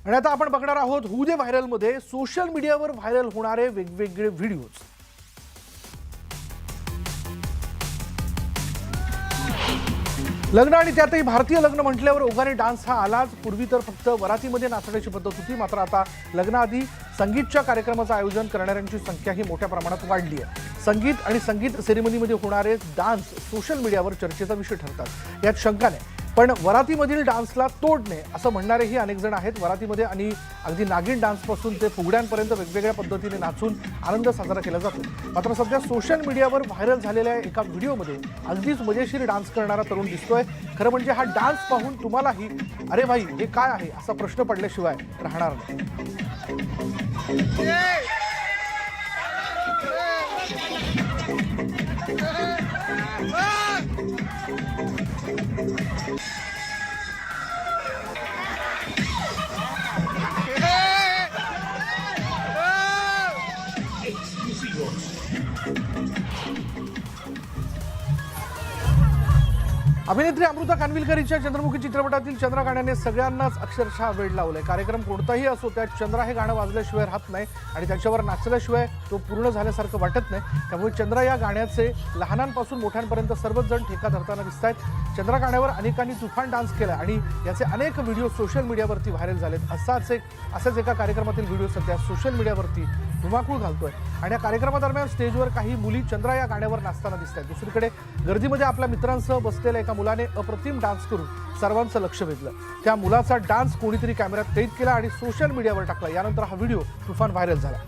आणि आता आपण बघणार आहोत हू दे व्हायरल मध्ये सोशल मीडियावर व्हायरल होणारे वेगवेगळे व्हिडिओज। लग्न आणि त्यातही भारतीय लग्न म्हटल्यावर ओघाने डान्स हा आलाच। पूर्वी तर फक्त वरातीमध्ये नाचण्याची पद्धत होती, मात्र आता लग्नाआधी संगीतच्या कार्यक्रमाचं आयोजन करणाऱ्यांची संख्याही मोठ्या प्रमाणात वाढली आहे। संगीत आणि संगीत सेरेमनीमध्ये होणारे डान्स सोशल मीडियावर चर्चेचा विषय ठरतात, यात शंका नाही। पण वरातीमधील डान्सला तोड नाही असं म्हणणारेही अनेक जण आहेत। वरातीमध्ये आणि अगदी नागिन डान्सपासून ते फुगड्यांपर्यंत वेगवेगळ्या पद्धतीने नाचून आनंद साजरा केला जातो। मात्र सध्या सोशल मीडियावर व्हायरल झालेल्या एका व्हिडिओमध्ये अगदीच मजेशीर डान्स करणारा तरुण दिसतोय। खरं म्हणजे हा डान्स पाहून तुम्हालाही अरे भाई हे काय आहे असा प्रश्न पडल्याशिवाय राहणार नाही। अभिनेत्री अमृता कानविलकरीच्या चंद्रमुखी चित्रपटातील चंद्रा गाण्याने सगळ्यांनाच अक्षरशः वेड लावलंय। कार्यक्रम कोणताही असो त्यात चंद्रा हे गाणं वाजल्याशिवाय राहत नाही आणि त्याच्यावर नाचल्याशिवाय तो पूर्ण झाल्यासारखं वाटत नाही। त्यामुळे चंद्रा या गाण्याचे लहानांपासून मोठ्यांपर्यंत सर्वच जण ठेका धरताना दिसतायत। चंद्रा गाण्यावर अनेकांनी तुफान डान्स केला आणि याचे अनेक व्हिडिओ सोशल मीडियावरती व्हायरल झालेत। असाच एका कार्यक्रमातील व्हिडिओ सध्या सोशल मीडियावरती धुमाकूळ घालतोय आणि या कार्यक्रमादरम्यान स्टेजवर काही मुली चंद्रा या गाण्यावर नाचताना दिसतात। दुसरीकडे गर्दीमध्ये आपल्या मित्रांसह बसलेल्या एका मुलाने अप्रतिम डान्स करून सर्वांचं लक्ष वेधलं। त्या मुलाचा डान्स कोणीतरी कॅमेऱ्यात कैद केला आणि सोशल मीडियावर टाकला। यानंतर हा व्हिडिओ तुफान व्हायरल झाला।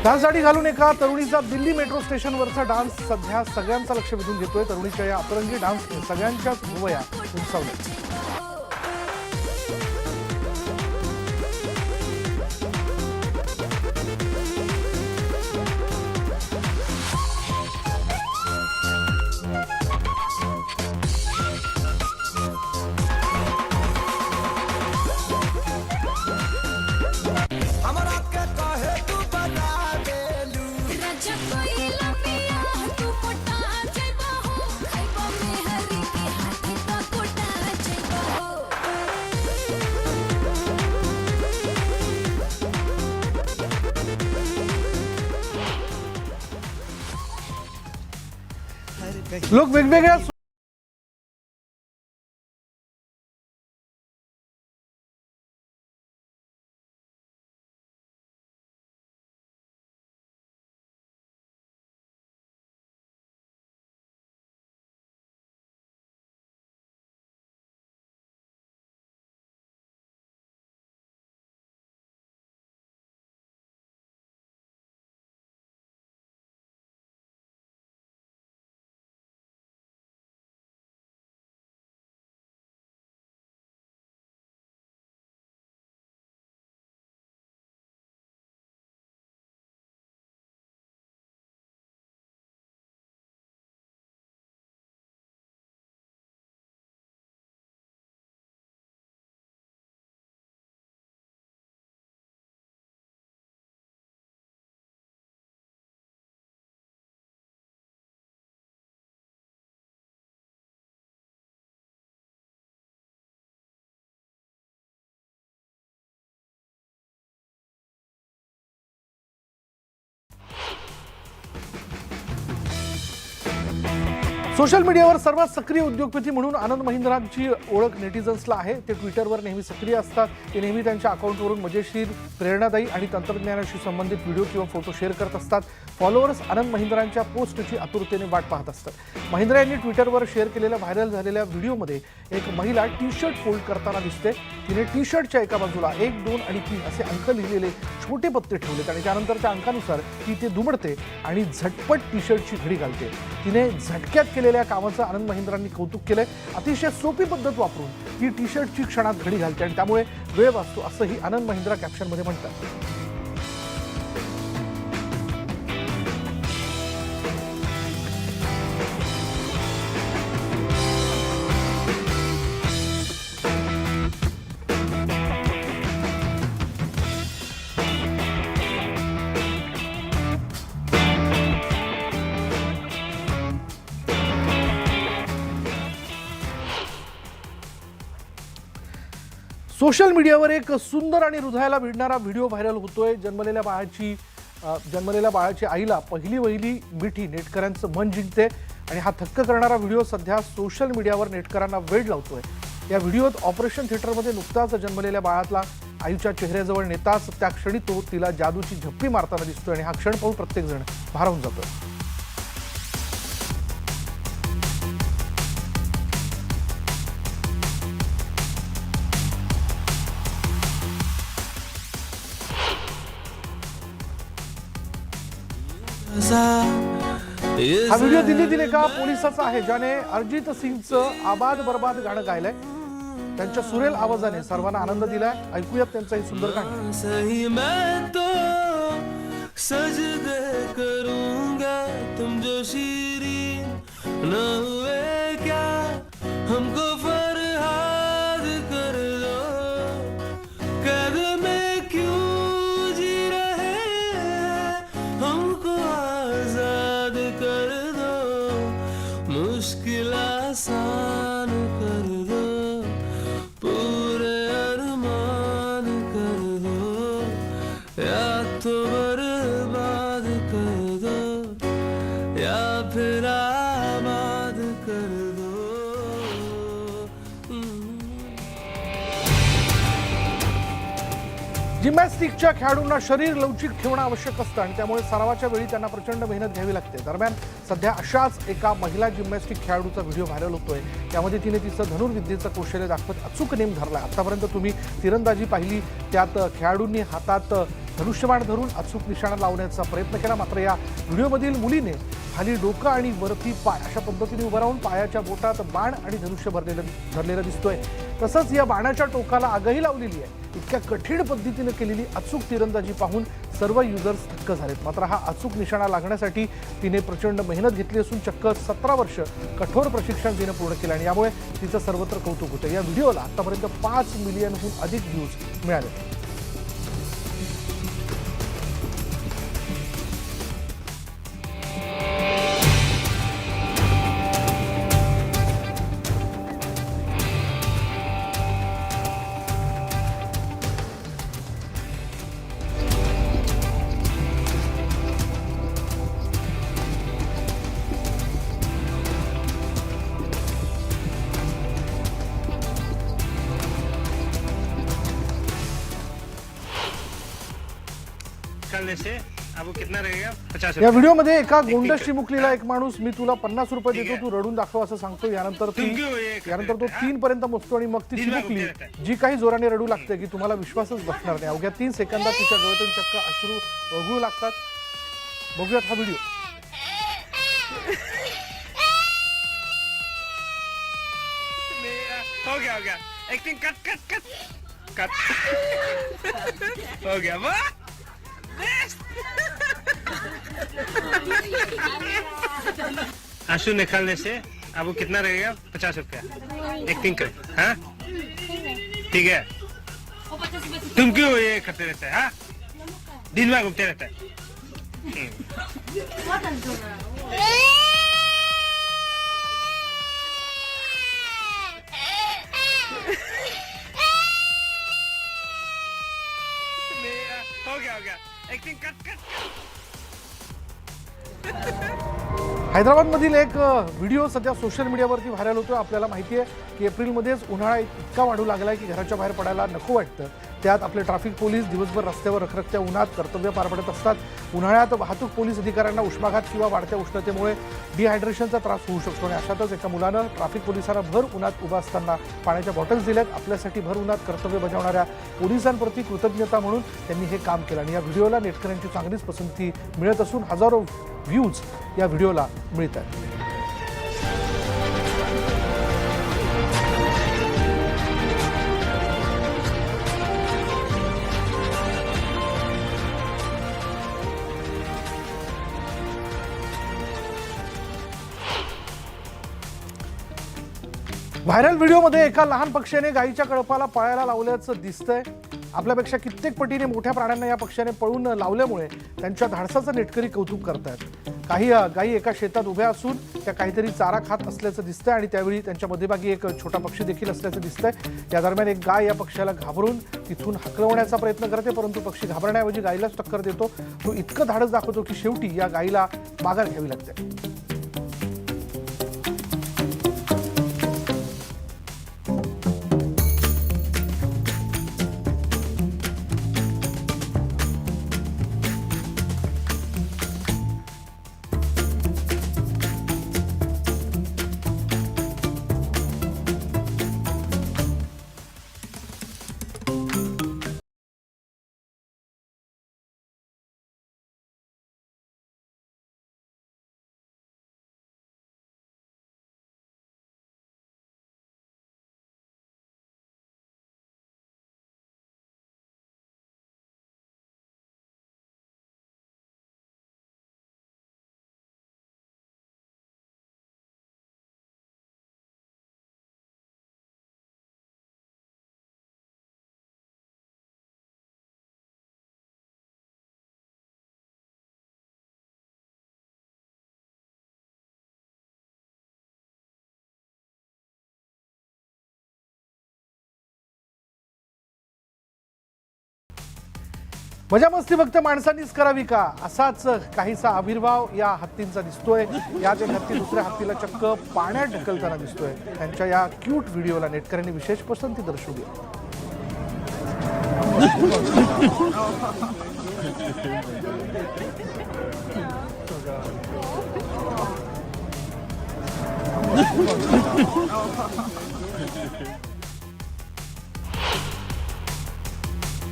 डान्स साडी घालून एका तरुणीचा दिल्ली मेट्रो स्टेशनवरचा डान्स सध्या सगळ्यांचं लक्ष वेधून घेतोय। तरुणीच्या या अतरंगी डान्सने सगळ्यांच्याच भुवया उंचावल्या। लोक वेगवेगळ्या सोशल मीडियावर सर्वात सक्रिय उद्योगपती म्हणून आनंद महिंद्रांची ओळख नेटिझन्सला आहे. ते ट्विटरवर नेहमी सक्रिय असतात. ते नेहमी त्यांच्या अकाउंटवरून मजेशीर, प्रेरणादायी आणि तंत्रज्ञानाशी संबंधित व्हिडिओ किंवा फोटो शेअर करत असतात. फॉलोअर्स आनंद महिंद्रांच्या पोस्टची आतुरतेने वाट पाहत असतात. महिंद्रा यांनी ट्विटरवर शेअर केलेल्या व्हायरल झालेल्या व्हिडिओमध्ये एक महिला टी शर्ट फोल्ड करताना दिसते. तिने टी शर्टच्या एका बाजूला 1, 2 आणि 3 असे अंक लिहिलेले छोटे पत्ते ठेवलेत आणि त्यानंतर त्या अंकानुसार ती ते दुमडते आणि झटपट टी शर्टची घडी घालते. तिने झटक्यात केलेल्या कामाचं आनंद महिंद्रांनी कौतुक केलंय. अतिशय सोपी पद्धत वापरून ती टी शर्टची क्षणात घडी घालते आणि त्यामुळे वेळ वाचतो असंही आनंद महिंद्रा कॅप्शनमध्ये म्हणतात. सोशल मीडियावर एक सुंदर आणि हृदयाला भिडणारा व्हिडिओ व्हायरल होतोय. जन्मलेल्या बाळाची आईला पहिली वहिली मिठी नेटकऱ्यांचं मन जिंकते आणि हा थक्क करणारा व्हिडिओ सध्या सोशल मीडियावर नेटकरांना वेड लावतोय. या व्हिडिओत ऑपरेशन थिएटरमध्ये नुकताच जन्मलेल्या बाळाला आईच्या चेहऱ्याजवळ नेताच त्या क्षणी तो तिला जादूची झप्पी मारताना दिसतोय आणि हा क्षण पाहून प्रत्येकजण भारावून जातोय. हा व्हिडिओ दिल्लीतील एका पोलिसाचा आहे ज्याने अरिजित सिंगचं आबाद बर्बाद गाणं गायलंय. त्यांच्या सुरेल आवाजाने सर्वांना आनंद दिलाय. ऐकूयात त्यांचं हे सुंदर गाणं. सही मैं तो सजदे करूंगा तुम जो शीरीन न हुए क्या हमको फरहाद कर दो कैद में क्यों जी रहे हमको आजाद कर दो मुश्किल आसान कर दो पूरे अरमान कर दो या तो बर्बाद कर दो या फिर आबाद कर दो. जिम्नॅस्टिकच्या खेळाडूंना शरीर लवचिक ठेवणं आवश्यक असतं आणि त्यामुळे सरावाच्या वेळी त्यांना प्रचंड मेहनत घ्यावी लागते. दरम्यान सध्या अशाच एका महिला जिम्नॅस्टिक खेळाडूचा व्हिडिओ व्हायरल होतोय. त्यामध्ये तिने तिचं धनुर्विद्येचं कौशल्य दाखवत अचूक नेम धरलाय. आतापर्यंत तुम्ही तिरंदाजी पाहिली, त्यात खेळाडूंनी हातात धनुष्यबाण धरून अचूक निशाणा लावण्याचा प्रयत्न केला. मात्र या व्हिडिओमधील मुलीने खाली डोकं आणि वरती पाय अशा पद्धतीने उभं राहून पायाच्या बोटात बाण आणि धनुष्य धरलेलं दिसतोय. तसंच या बाणाच्या टोकाला आगही लावलेली आहे. इतक्या कठीण पद्धतीने केलेली अचूक तिरंदाजी पाहून सर्व युजर्स थक्क झालेत. मात्र हा अचूक निशाणा लागण्यासाठी तिने प्रचंड मेहनत घेतली असून चक्क 17 वर्ष कठोर प्रशिक्षण तिने पूर्ण केलं आणि यामुळे तिचं सर्वत्र कौतुक होतं. या व्हिडिओला आतापर्यंत 5 मिलियनहून अधिक व्ह्यूज मिळाले. निकालने से आपको कितना रहेगा? 50 या व्हिडिओमध्ये एका गोंडस चिमुकलीला एक माणूस मी तुला 50 रुपये देतो, तू रडून दाखव असं सांगतो. यानंतर तो 3 पर्यंत मोजतो आणि मग ती चिमुकली जी काही जोराने रडू लागते की तुम्हाला विश्वासच बसणार नाही. अवघ्या 3 सेकंदात तिच्या डोळ्यातून चक्क अश्रू ओघळू लागतात. बघूयात हा व्हिडिओ. हो गया एक्टिंग कट हो गया वाह आंसू निकालने से आपको कितना रहेगा? 50 रुपया. एक्टिंग कर. हाँ ठीक है. तुम क्यों ये करते रहते हैं? हाँ दिन में घूमते रहते हैं. हो गया एक्टिंग कट हैदराबादमधील एक व्हिडिओ सध्या सोशल मीडियावरती व्हायरल होतोय. आपल्याला माहिती आहे की एप्रिलमध्येच उन्हाळा इतका वाढू लागलाय की घराच्या बाहेर पडायला नको वाटतं. त्यात आपले ट्रॅफिक पोलीस दिवसभर रस्त्यावर रखरखत्या उन्हात कर्तव्य पार पडत असतात. उन्हाळ्यात वाहतूक पोलीस अधिकाऱ्यांना उष्माघात किंवा वाढत्या उष्णतेमुळे डिहायड्रेशनचा त्रास होऊ शकतो आणि अशातच एका मुलानं ट्रॅफिक पोलिसांना भर उन्हात उभा असताना पाण्याच्या बॉटल्स दिल्यात. आपल्यासाठी भर उन्हात कर्तव्य बजावणाऱ्या पोलिसांप्रती कृतज्ञता म्हणून त्यांनी हे काम केलं आणि या व्हिडिओला नेटकऱ्यांची चांगलीच पसंती मिळत असून हजारो व्ह्यूज या व्हिडिओला मिळत आहेत. व्हायरल व्हिडिओमध्ये एका लहान पक्ष्याने गायीच्या कळपाला पळायला लावल्याचं दिसतंय. आपल्यापेक्षा कित्येक पटीने मोठ्या प्राण्यांना या पक्ष्याने पळून लावल्यामुळे त्यांच्या धाडसाचं नेटकरी कौतुक करतायत. काही गायी एका शेतात उभ्या असून त्या काहीतरी चारा खात असल्याचं दिसतंय आणि त्यावेळी त्यांच्या मध्यभागी एक छोटा पक्षी देखील असल्याचं दिसतंय. या दरम्यान एक गाय या पक्षाला घाबरून तिथून हकलवण्याचा प्रयत्न करते, परंतु पक्षी घाबरण्याऐवजी गायीलाच टक्कर देतो. तो इतकं धाडस दाखवतो की शेवटी या गायीला माघार घ्यावी लागते. मजा मस्ती फक्त माणसांनीच करावी का, असाच काहीसा आविर्भाव या हत्तींचा दिसतोय. यात एक हत्ती दुसऱ्या हत्तीला चक्क पाण्यात ढकलताना दिसतोय. त्यांच्या या क्यूट व्हिडिओला नेटकऱ्यांनी विशेष पसंती दर्शवली.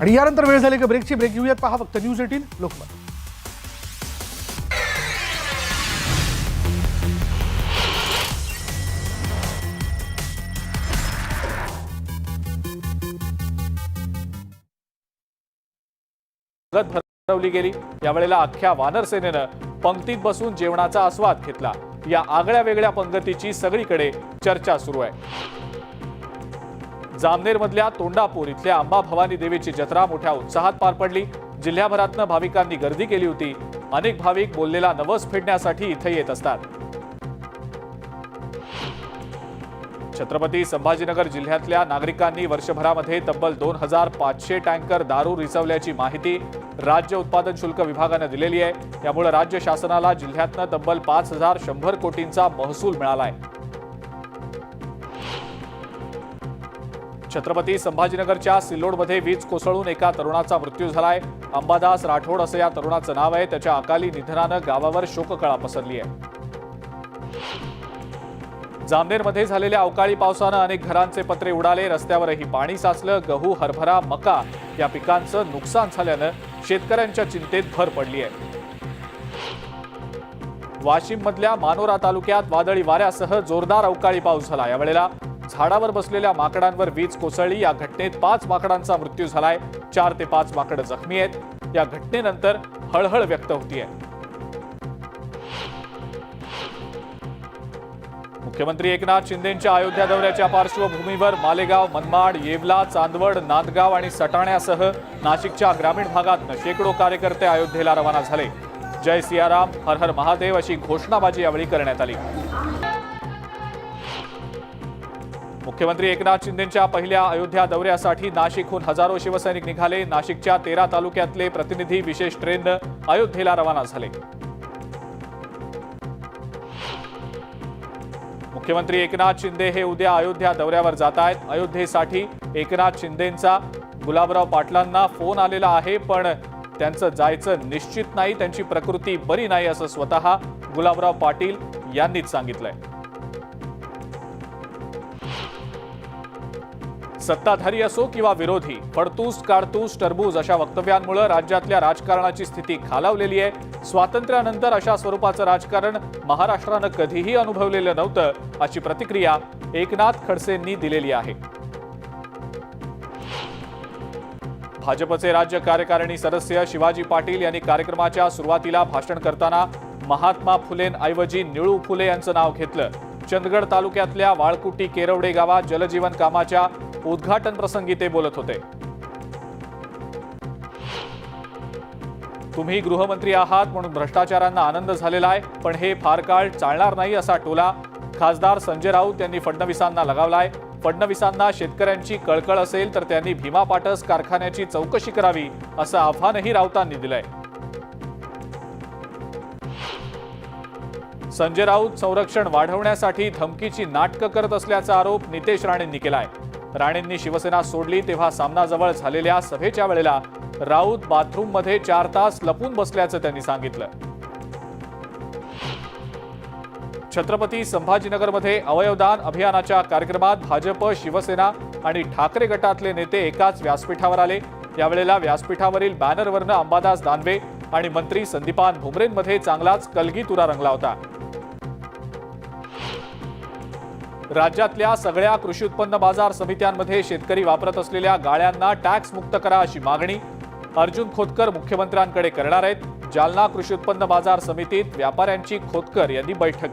आणि यानंतर वेळ झाली की ब्रेकची. ब्रेक घेऊयात. पहा फक्त न्यूज 18 लोकमत. भरवली गेली. यावेळेला अख्ख्या वानर सेनेनं पंक्तीत बसून जेवणाचा आस्वाद घेतला. या आगळ्या वेगळ्या पंगतीची सगळीकडे चर्चा सुरू आहे. जामनेर मधल्या तोंडापूर इथल्या अंबा भवानी देवीची जत्रा मोठ्या उत्साहात पार पडली. जिल्ह्याभरातनं भाविकांनी गर्दी केली होती. अनेक भाविक बोललेला नवस फेडण्यासाठी इथे येत असतात. छत्रपती संभाजीनगर जिल्ह्यातल्या नागरिकांनी वर्षभरामध्ये तब्बल 2500 टँकर दारू रिचवल्याची माहिती राज्य उत्पादन शुल्क विभागाने दिलेली आहे. त्यामुळे राज्य शासनाला जिल्ह्यातनं तब्बल 5100 कोटींचा महसूल मिळाला आहे. छत्रपती संभाजीनगरच्या सिल्लोडमध्ये वीज कोसळून एका तरुणाचा मृत्यू झालाय. अंबादास राठोड असं या तरुणाचं नाव आहे. त्याच्या अकाली निधनानं गावावर शोककळा पसरली आहे. जामनेरमध्ये झालेल्या अवकाळी पावसानं अनेक घरांचे पत्रे उडाले. रस्त्यावरही पाणी साचलं. गहू, हरभरा, मका या पिकांचं नुकसान झाल्यानं शेतकऱ्यांच्या चिंतेत भर पडली आहे. वाशिममधल्या मानोरा तालुक्यात वादळी वाऱ्यासह जोरदार अवकाळी पाऊस झाला. यावेळेला झाडावर बसलेल्या माकडांवर वीज कोसळली. या घटनेत 5 माकडांचा मृत्यू झालाय. 4 ते 5 माकडं जखमी आहेत. या घटनेनंतर हळहळ व्यक्त होतीये. मुख्यमंत्री एकनाथ शिंदेंच्या अयोध्या दौऱ्याच्या पार्श्वभूमीवर मालेगाव, मनमाड, येवला, चांदवड, नांदगाव आणि सटाण्यासह नाशिकच्या ग्रामीण भागातनं शेकडो कार्यकर्ते अयोध्येला रवाना झाले. जय सियाराम, हर हर महादेव अशी घोषणाबाजी यावेळी करण्यात आली. मुख्यमंत्री एकनाथ शिंदेंच्या पहिल्या अयोध्या दौऱ्यासाठी नाशिकहून हजारो शिवसैनिक निघाले. नाशिकच्या 13 तालुक्यातले प्रतिनिधी विशेष ट्रेननं अयोध्येला रवाना झाले. मुख्यमंत्री एकनाथ शिंदे हे उद्या अयोध्या दौऱ्यावर जात आहेत. अयोध्येसाठी एकनाथ शिंदेंचा गुलाबराव पाटलांना फोन आलेला आहे, पण त्यांचं जायचं निश्चित नाही. त्यांची प्रकृती बरी नाही असं स्वतः गुलाबराव पाटील यांनीच सांगितलंय. सत्ताधारी असो किंवा विरोधी, फडतूस, काडतूस, टरबूज अशा वक्तव्यांमुळे राज्यातल्या राजकारणाची स्थिती खालावलेली आहे. स्वातंत्र्यानंतर अशा स्वरूपाचं राजकारण महाराष्ट्रानं कधीही अनुभवलेलं नव्हतं, अशी प्रतिक्रिया एकनाथ खडसेंनी दिलेली आहे. भाजपचे राज्य कार्यकारिणी सदस्य शिवाजी पाटील यांनी कार्यक्रमाच्या सुरुवातीला भाषण करताना महात्मा फुलेंऐवजी निळू फुले यांचं नाव घेतलं. चंदगड तालुक्यातल्या वाळकुटी केरवडे गावात जलजीवन कामाच्या उद्घाटन प्रसंगी ते बोलत होते. तुम्ही गृहमंत्री आहात म्हणून भ्रष्टाचारांना आनंद झालेला आहे, पण हे फार काळ चालणार नाही असा टोला खासदार संजय राऊत यांनी फडणवीसांना लगावलाय. फडणवीसांना शेतकऱ्यांची कळकळ असेल तर त्यांनी भीमा पाटस कारखान्याची चौकशी करावी असं आव्हानही राऊतांनी दिलंय. संजय राऊत संरक्षण वाढवण्यासाठी धमकीची नाटकं करत असल्याचा आरोप नितेश राणेंनी केलाय. राणेंनी शिवसेना सोडली तेव्हा सामनाजवळ झालेल्या सभेच्या वेळेला राऊत बाथरूममध्ये 4 तास लपून बसल्याचं त्यांनी सांगितलं. छत्रपती संभाजीनगरमध्ये अवयवदान अभियानाच्या कार्यक्रमात भाजप, शिवसेना आणि ठाकरे गटातले नेते एकाच व्यासपीठावर आले. यावेळेला व्यासपीठावरील बॅनरवरनं अंबादास दानवे आणि मंत्री संदीपान भुमरेंमध्ये चांगलाच कलगीतुरा रंगला होता. राज्यातल्या सगळ्या कृषी उत्पन्न बाजार समित्यांमध्ये शेतकरी वापरत असलेल्या गाळ्यांना टॅक्स मुक्त करा अशी मागणी अर्जुन खोतकर मुख्यमंत्र्यांकडे करणार आहेत. जालना कृषी उत्पन्न बाजार समितीत व्यापाऱ्यांची खोतकर यांनी बैठक.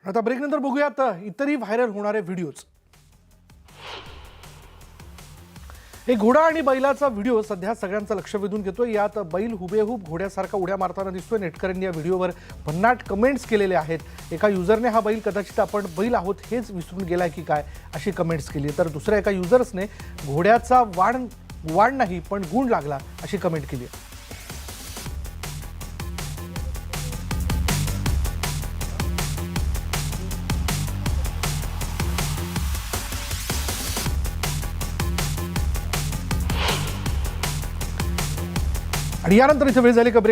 आता ब्रेकनंतर बघूयात इतरही व्हायरल होणारे व्हिडिओज. एक घोडा आणि बैलाचा व्हिडिओ सध्या सगळ्यांचं लक्ष वेधून घेतोय. यात बैल हुबेहूब घोड्यासारखा उड्या मारताना दिसतोय. नेटकऱ्यांनी या व्हिडिओवर भन्नाट कमेंट्स केलेले आहेत. एका युजरने हा बैल कदाचित आपण बैल आहोत हेच विसरून गेलाय की काय अशी कमेंट्स केली, तर दुसऱ्या एका युजर्सने घोड्याचा वाण नाही पण गुण लागला अशी कमेंट केली. आणि यानंतर इथे वेळ झाली का ब्रेक.